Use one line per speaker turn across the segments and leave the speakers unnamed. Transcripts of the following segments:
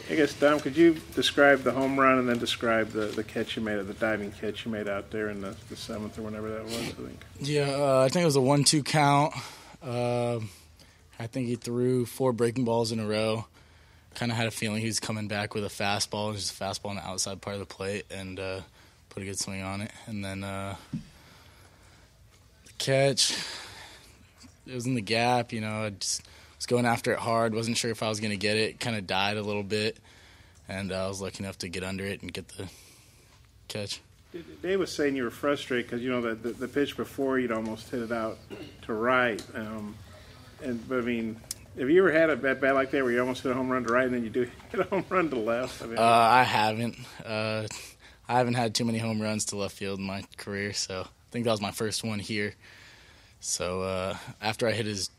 I guess, Dom, could you describe the home run and then describe the catch you made, the diving catch you made out there in the seventh or whenever that was, I think?
Yeah, I think it was a 1-2 count. I think he threw 4 breaking balls in a row. Kind of had a feeling he was coming back with a fastball. It was just a fastball on the outside part of the plate, and put a good swing on it. And then the catch, it was in the gap. I just was going after it hard. Wasn't sure if I was going to get it. Kind of died a little bit, and I was lucky enough to get under it and get the catch.
Dave was saying you were frustrated because, the pitch before you'd almost hit it out to right. But I mean, have you ever had a bat like that where you almost hit a home run to right and then you do hit a home run to left?
I haven't. I haven't had too many home runs to left field in my career, so I think that was my first one here. So after I hit his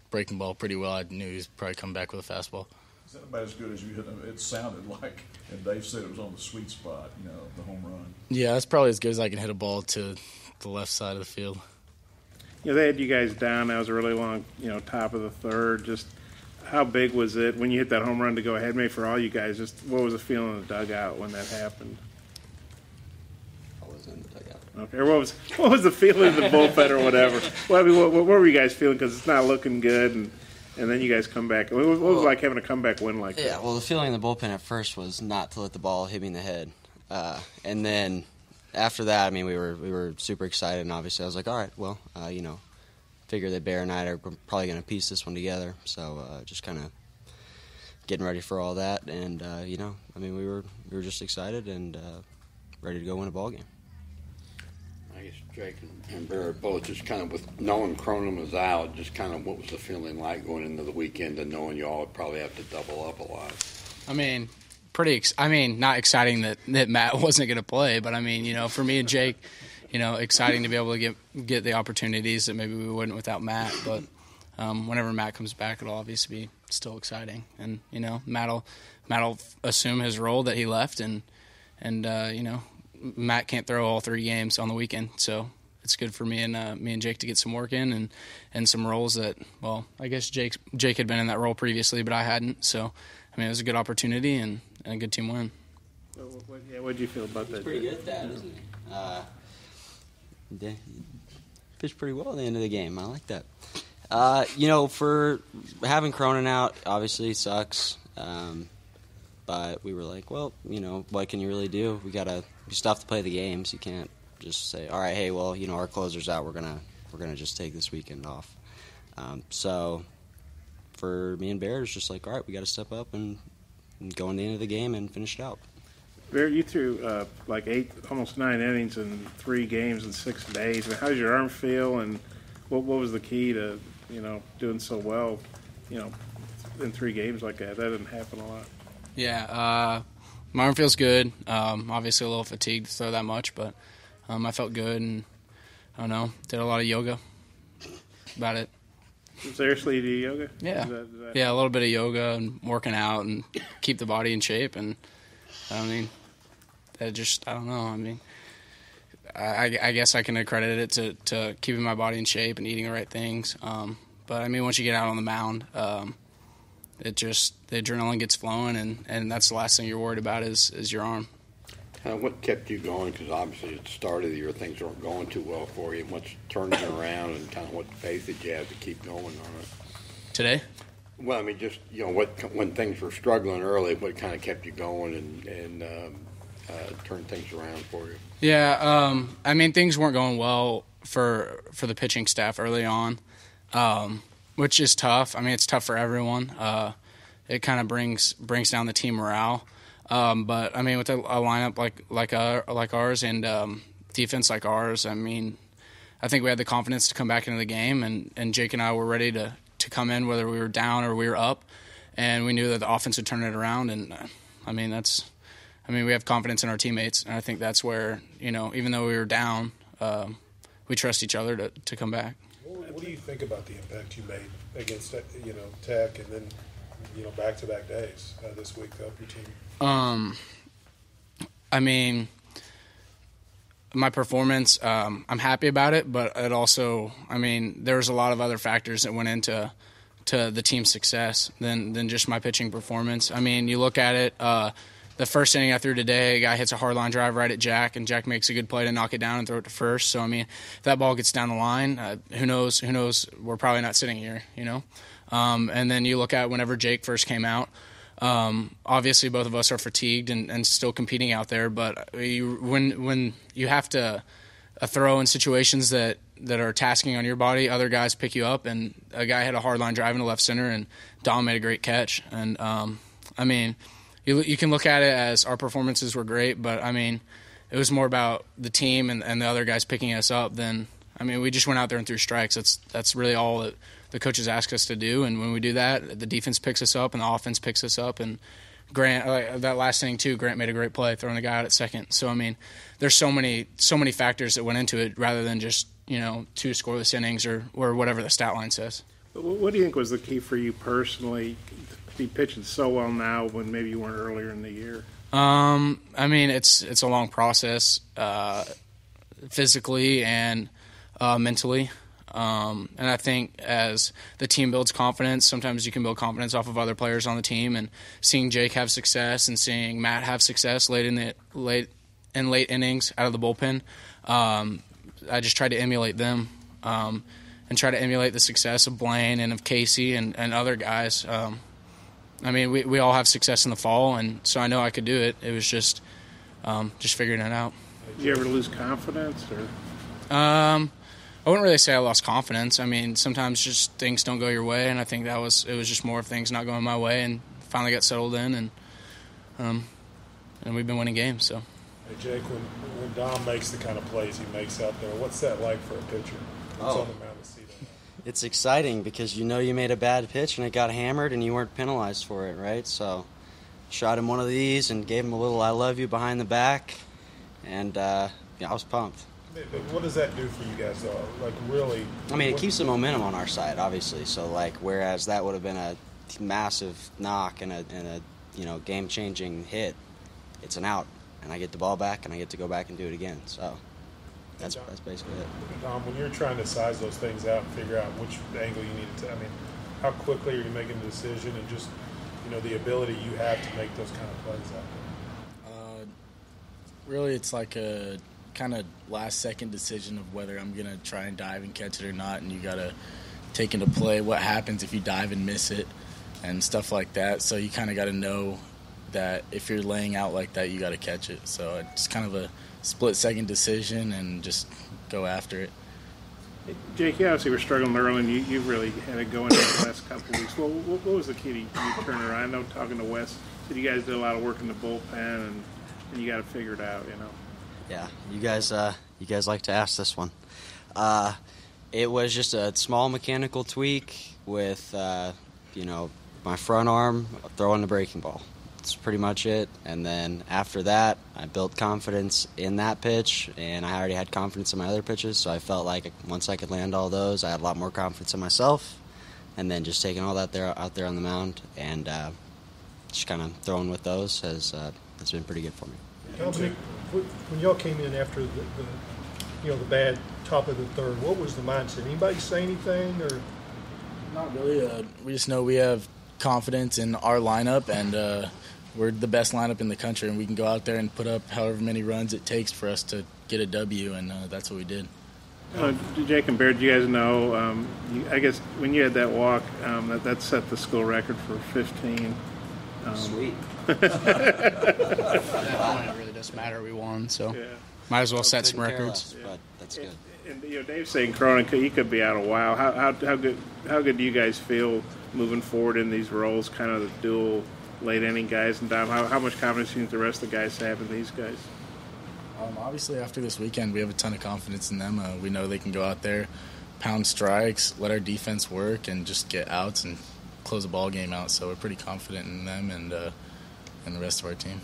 breaking ball pretty well, I knew he was probably coming back with a fastball.
Is that about as good as you hit him? It sounded like, and Dave said it was on the sweet spot, the home run.
Yeah, that's probably as good as I can hit a ball to the left side of the field.
They had you guys down. That was a really long, top of the third. Just how big was it when you hit that home run to go ahead? Maybe for all you guys, just what was the feeling in the dugout when that happened?
I wasn't in the dugout.
Okay. Or what was the feeling in the bullpen or whatever? Well, I mean, what were you guys feeling? Because it's not looking good, and then you guys come back. What was it like having a comeback win like that?
Yeah, well, the feeling in the bullpen at first was not to let the ball hit me in the head, and then after that, I mean, we were super excited, and obviously I was like, all right, well, figure that Barrett and I are probably going to piece this one together. So just kind of getting ready for all that, and I mean, we were just excited and ready to go win a ball game.
I guess Jake and Barrett both just kind of with knowing Cronin was out, just kind of what was the feeling like going into the weekend and knowing you all would probably have to double up a lot.
I mean, not exciting that Matt wasn't going to play, but I mean, for me and Jake, exciting to be able to get the opportunities that maybe we wouldn't without Matt. But whenever Matt comes back, it'll obviously be still exciting. And Matt'll assume his role that he left, and Matt can't throw all 3 games on the weekend, so it's good for me and Jake to get some work in and some roles that, well, I guess Jake had been in that role previously, but I hadn't. So I mean, it was a good opportunity and a good team win.
What did you feel about that?
He's pretty good at that, isn't he? Pitched pretty well at the end of the game. I like that. For having Cronin out, obviously sucks. But we were like, well, what can you really do? You still have to play the games. You can't just say, all right, hey, well, our closer's out. We're gonna just take this weekend off. So for me and Barrett, it's just like, all right, we got to step up and go in the end of the game and finish it out.
Barrett, you threw like 8, almost 9 innings in 3 games in 6 days. I mean, how does your arm feel, and what was the key to doing so well, in 3 games like that? That didn't happen a lot.
Yeah, my arm feels good. Obviously a little fatigued to throw that much, but I felt good, and I don't know, did a lot of yoga. About it.
Seriously, you do yoga?
Yeah. Yeah, a little bit of yoga and working out and keep the body in shape. And, I mean, I don't know. I mean, I guess I can accredit it to keeping my body in shape and eating the right things. But, I mean, once you get out on the mound, the adrenaline gets flowing, and that's the last thing you're worried about is your arm.
What kept you going? Because obviously at the start of the year things weren't going too well for you. What's turning it around, and kind of what faith did you have to keep going on it?
Today?
Well, I mean, just when things were struggling early, what kind of kept you going and turned things around for you?
Yeah, I mean, things weren't going well for the pitching staff early on, which is tough. I mean, it's tough for everyone. It kind of brings down the team morale. But I mean, with a lineup like ours and defense like ours, I mean, I think we had the confidence to come back into the game, and Jake and I were ready to come in whether we were down or we were up, and we knew that the offense would turn it around. And we have confidence in our teammates, and I think that's where even though we were down, we trust each other to come back.
What do you think about the impact you made against Tech, and then back-to-back days this week to help your team?
I mean, my performance, I'm happy about it, but it also, I mean, there was a lot of other factors that went into to the team's success than just my pitching performance. I mean, you look at it. The first inning I threw today, a guy hits a hard line drive right at Jack, and Jack makes a good play to knock it down and throw it to first. So, I mean, if that ball gets down the line, who knows? We're probably not sitting here, you know? And then you look at whenever Jake first came out, obviously both of us are fatigued and still competing out there, but when you have to throw in situations that are tasking on your body, other guys pick you up, and a guy had a hard line drive into left center, and Dom made a great catch. And, I mean, you can look at it as our performances were great, but, I mean, it was more about the team and the other guys picking us up than – I mean, we just went out there and threw strikes. That's really all that the coaches ask us to do, and when we do that, the defense picks us up and the offense picks us up. And Grant, that last inning too, Grant made a great play throwing the guy out at second. So, I mean, there's so many factors that went into it rather than just, you know, 2 scoreless innings or whatever the stat line says.
What do you think was the key for you personally to be pitching so well now when maybe you weren't earlier in the year?
I mean, it's a long process, physically and mentally. And I think as the team builds confidence, sometimes you can build confidence off of other players on the team. And seeing Jake have success and seeing Matt have success late late innings out of the bullpen, I just tried to emulate them and try to emulate the success of Blaine and of Casey and other guys. I mean, we all have success in the fall, and so I know I could do it. It was just figuring it out.
Did you ever lose confidence? Or?
I wouldn't really say I lost confidence. I mean, sometimes just things don't go your way, and I think it was just more of things not going my way, and finally got settled in, and we've been winning games. So.
Hey Jake, when Dom makes the kind of plays he makes out there, what's that like for a pitcher? On the mound to see that?
It's exciting because you know you made a bad pitch and it got hammered and you weren't penalized for it, right? So shot him one of these and gave him a little I love you behind the back, and I was pumped.
But what does that do for you guys, though? Like, really?
I mean, it keeps the momentum on our side, obviously. So, like, whereas that would have been a massive knock and a game-changing hit, it's an out, and I get the ball back and I get to go back and do it again. So that's basically it.
Dom, when you're trying to size those things out and figure out which angle you need to, I mean, how quickly are you making the decision, and just, you know, the ability you have to make those kind of plays out there?
Really, it's like a kind of last-second decision of whether I'm going to try and dive and catch it or not, and you got to take into play what happens if you dive and miss it and stuff like that. So you kind of got to know that if you're laying out like that, you got to catch it. So it's kind of a split-second decision and just go after it.
Jake, you obviously were struggling early, and you really had it going in the last couple of weeks. Well, what was the key to you turning around? I know talking to Wes, said you guys did a lot of work in the bullpen, and you got to figure it out, you know.
Yeah, you guys like to ask this one. It was just a small mechanical tweak with, my front arm throwing the breaking ball. That's pretty much it. And then after that, I built confidence in that pitch, and I already had confidence in my other pitches, so I felt like once I could land all those, I had a lot more confidence in myself. And then just taking all that out there on the mound and just kind of throwing with those has been pretty good for me.
Dominic, when y'all came in after the bad top of the third, what was the mindset? Anybody say anything, or?
Not really. We just know we have confidence in our lineup, and we're the best lineup in the country, and we can go out there and put up however many runs it takes for us to get a W, and that's what we did.
Jake and Barrett, you guys know, I guess when you had that walk, that set the school record for 15.
Sweet.
At that point, it really doesn't matter. We won, so might as well set some records.
But that's good.
And Dave's saying Cronin, he could be out a while. How good do you guys feel moving forward in these roles, kind of the dual late inning guys? And Dom, how much confidence do you think the rest of the guys have in these guys?
Obviously, after this weekend, we have a ton of confidence in them. We know they can go out there, pound strikes, let our defense work, and just get outs and close the ball game out. So we're pretty confident in them and the rest of our team.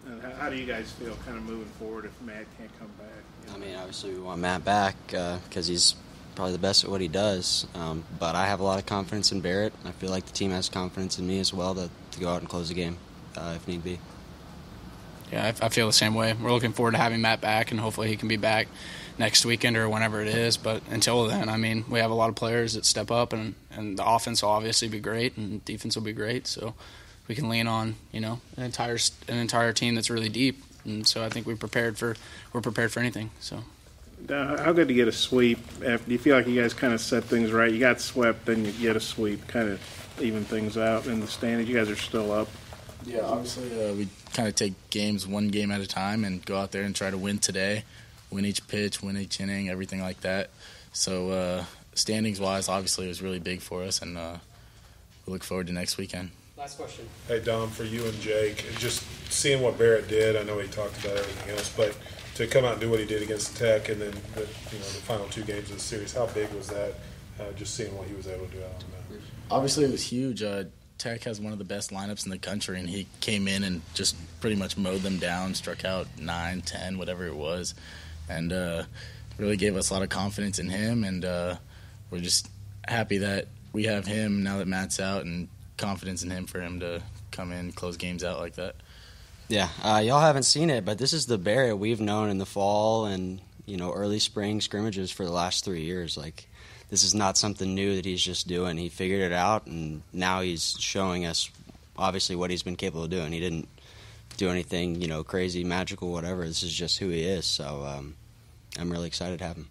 And how do you guys feel kind of moving forward if Matt can't come back?
I mean, obviously we want Matt back because he's probably the best at what he does. But I have a lot of confidence in Barrett. I feel like the team has confidence in me as well to go out and close the game if need be.
yeah, I feel the same way. We're looking forward to having Matt back, and hopefully he can be back next weekend or whenever it is. But until then, I mean, we have a lot of players that step up, and the offense will obviously be great, and defense will be great. So we can lean on, you know, an entire team that's really deep. And so I think we're prepared for anything. So.
How good to get a sweep? Do you feel like you guys kind of set things right? You got swept, then you get a sweep, kind of even things out in the standings. You guys are still up.
Yeah, obviously we kind of take games one game at a time and go out there and try to win today, win each pitch, win each inning, everything like that. So standings-wise, obviously it was really big for us, and we look forward to next weekend.
Last question.
Hey, Dom, for you and Jake, just seeing what Barrett did, I know he talked about everything else, but to come out and do what he did against Tech and then the final 2 games of the series, how big was that, just seeing what he was able to do out on the mound?
Obviously it was huge. Tech has one of the best lineups in the country, and he came in and just pretty much mowed them down, struck out 9, 10, whatever it was, and really gave us a lot of confidence in him, and we're just happy that we have him now that Matt's out, and confidence in him for him to come in and close games out like that.
Yeah, y'all haven't seen it, but this is the Barrett we've known in the fall and, you know, early spring scrimmages for the last 3 years. Like, this is not something new that he's just doing. He figured it out, and now he's showing us, obviously, what he's been capable of doing. He didn't do anything, you know, crazy, magical, whatever. This is just who he is. So I'm really excited to have him.